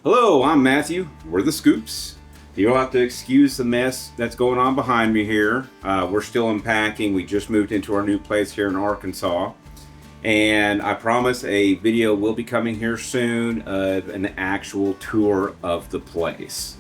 Hello, I'm Matthew. We're the Scoops. You'll have to excuse the mess that's going on behind me here. We're still unpacking. We just moved into our new place here in Arkansas. And I promise a video will be coming here soon of an actual tour of the place.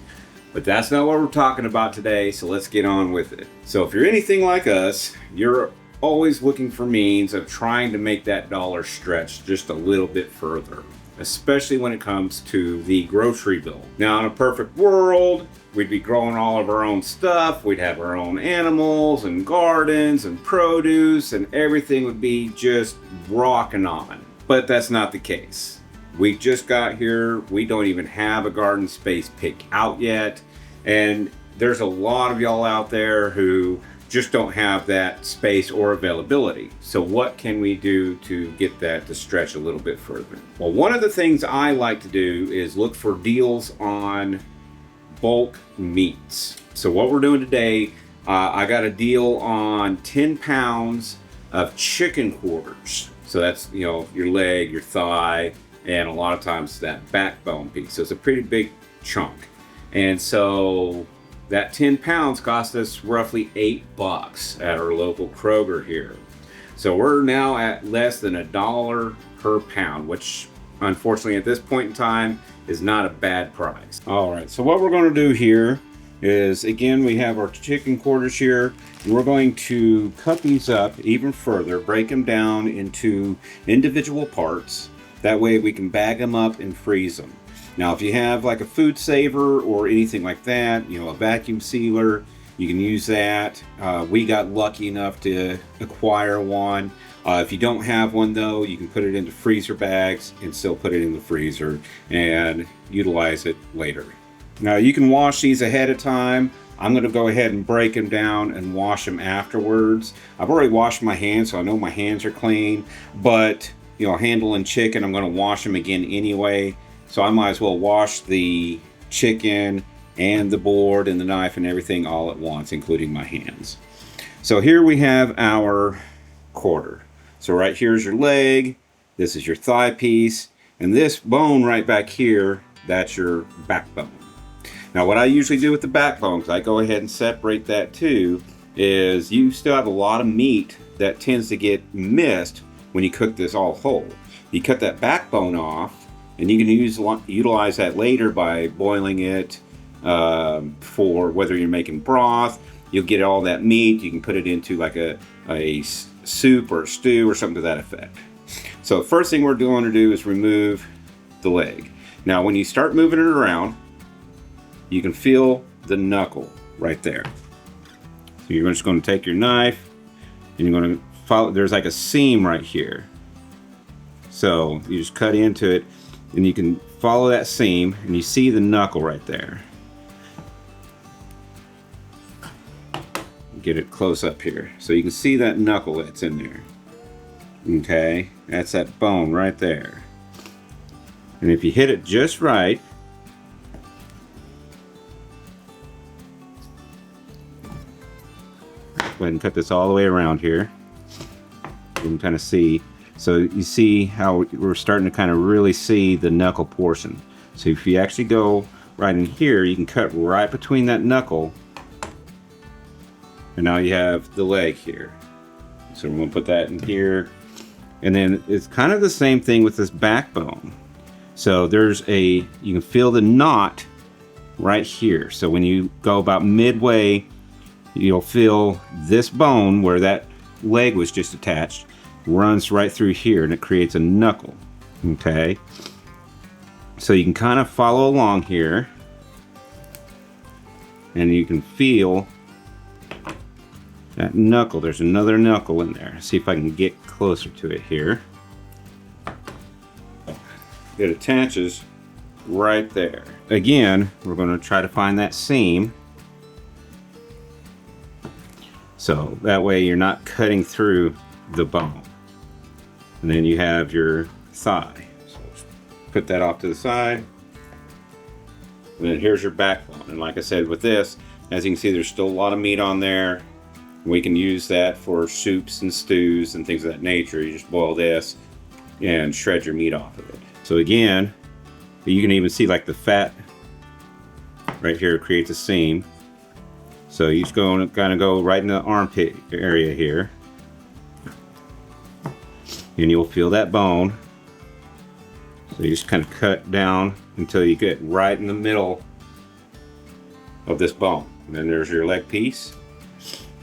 But that's not what we're talking about today, so let's get on with it. So if you're anything like us, you're always looking for means of trying to make that dollar stretch just a little bit further, especially when it comes to the grocery bill. Now, in a perfect world, we'd be growing all of our own stuff, we'd have our own animals and gardens and produce, and everything would be just rocking on. But that's not the case. We just got here, we don't even have a garden space picked out yet, and there's a lot of y'all out there who just don't have that space or availability. So what can we do to get that to stretch a little bit further? Well, one of the things I like to do is look for deals on bulk meats. So what we're doing today, I got a deal on 10 pounds of chicken quarters. So that's, your leg, your thigh, and a lot of times that backbone piece. So it's a pretty big chunk. And so that 10 pounds cost us roughly $8 at our local Kroger here. So we're now at less than $1 per pound, which unfortunately at this point in time is not a bad price. All right, so what we're going to do here is, again, we have our chicken quarters here, and we're going to cut these up even further, break them down into individual parts. That way we can bag them up and freeze them. Now, if you have like a food saver or anything like that, a vacuum sealer, you can use that. We got lucky enough to acquire one. If you don't have one though, you can put it into freezer bags and still put it in the freezer and utilize it later. Now, you can wash these ahead of time. I'm going to go ahead and break them down and wash them afterwards. I've already washed my hands, so I know my hands are clean, but handling chicken, I'm going to wash them again anyway. So I might as well wash the chicken and the board and the knife and everything all at once, including my hands. So here we have our quarter. So right here's your leg, this is your thigh piece, and this bone right back here, that's your backbone. Now what I usually do with the backbone, because I go ahead and separate that too, is you still have a lot of meat that tends to get missed when you cook this all whole. You cut that backbone off, and you can utilize that later by boiling it for whether you're making broth. You'll get all that meat. You can put it into like a soup or a stew or something to that effect. So the first thing we're going to do is remove the leg. Now when you start moving it around, you can feel the knuckle right there. So you're just going to take your knife and you're going to follow. There's like a seam right here. So you just cut into it and you can follow that seam and you see the knuckle right there. Get it close up here. So you can see that knuckle that's in there. Okay, that's that bone right there. And if you hit it just right, go ahead and cut this all the way around here. You can kind of see. So you see how we're starting to kind of really see the knuckle portion. So if you actually go right in here, you can cut right between that knuckle. And now you have the leg here. So we're going to put that in here. And then it's kind of the same thing with this backbone. So you can feel the knot right here. So when you go about midway, you'll feel this bone where that leg was just attached runs right through here, and it creates a knuckle. Okay, so you can kind of follow along here and you can feel that knuckle. There's another knuckle in there. See if I can get closer to it here. It attaches right there. Again, we're going to try to find that seam, so that way you're not cutting through the bone. And then you have your thigh. So put that off to the side. And then here's your backbone. And like I said, with this, as you can see, there's still a lot of meat on there. We can use that for soups and stews and things of that nature. You just boil this and shred your meat off of it. So again, if You can even see like the fat right here creates a seam. So you're just going to kind of go right in the armpit area here. And you'll feel that bone. So you just kind of cut down until you get right in the middle of this bone. And then there's your leg piece.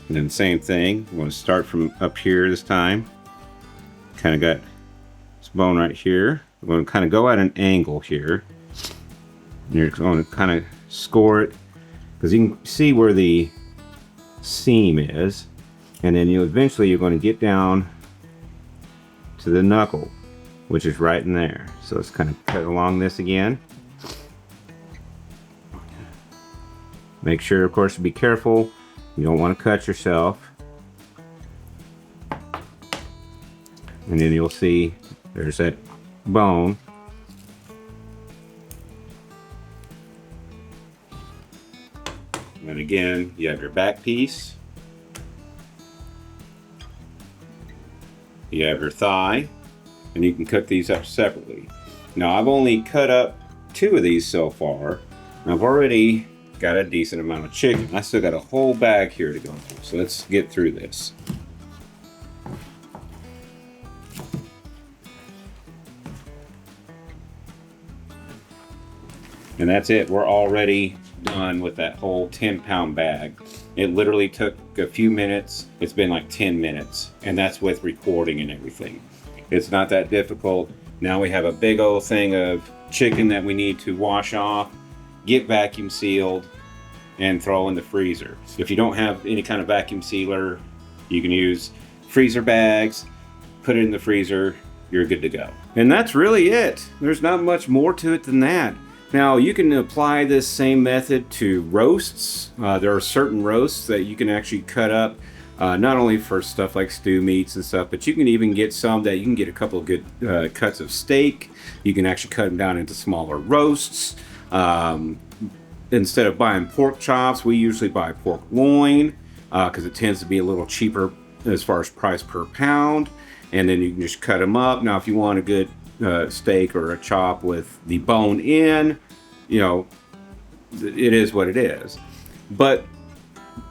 And then same thing, we're going to start from up here this time. Kind of got this bone right here. We're going to kind of go at an angle here. And you're going to kind of score it, because you can see where the seam is. And then you're going to get down to the knuckle, which is right in there. So let's kind of cut along this again. Make sure, of course, to be careful. You don't want to cut yourself. And then you'll see there's that bone. And again, you have your back piece. You have your thigh. And you can cut these up separately. Now, I've only cut up 2 of these so far. And I've already got a decent amount of chicken. I still got a whole bag here to go through. So let's get through this. And that's it. We're already done with that whole 10-pound bag. It literally took a few minutes. It's been like 10 minutes. And that's with recording and everything. It's not that difficult. Now we have a big old thing of chicken that we need to wash off, get vacuum sealed, and throw in the freezer. If you don't have any kind of vacuum sealer, you can use freezer bags, put it in the freezer, you're good to go. And that's really it. There's not much more to it than that. Now, you can apply this same method to roasts. There are certain roasts that you can actually cut up, not only for stuff like stew meats and stuff, but you can even get some that you can get a couple of good cuts of steak. You can actually cut them down into smaller roasts. Instead of buying pork chops, we usually buy pork loin because it tends to be a little cheaper as far as price per pound. And then you can just cut them up. Now, if you want a good steak or a chop with the bone in, you know, it is what it is. But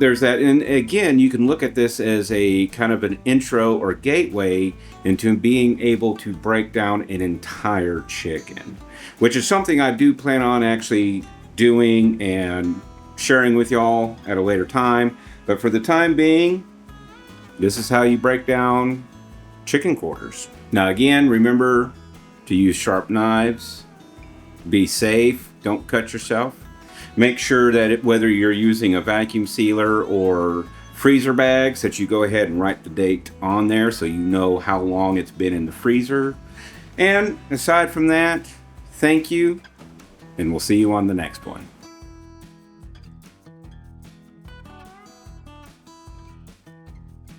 there's that. And again, you can look at this as a kind of an intro or gateway into being able to break down an entire chicken, which is something I do plan on actually doing and sharing with y'all at a later time. But for the time being, this is how you break down chicken quarters. Now again, remember to use sharp knives. Be safe, don't cut yourself. Make sure that whether you're using a vacuum sealer or freezer bags, that you go ahead and write the date on there so you know how long it's been in the freezer. And aside from that, thank you, and we'll see you on the next one.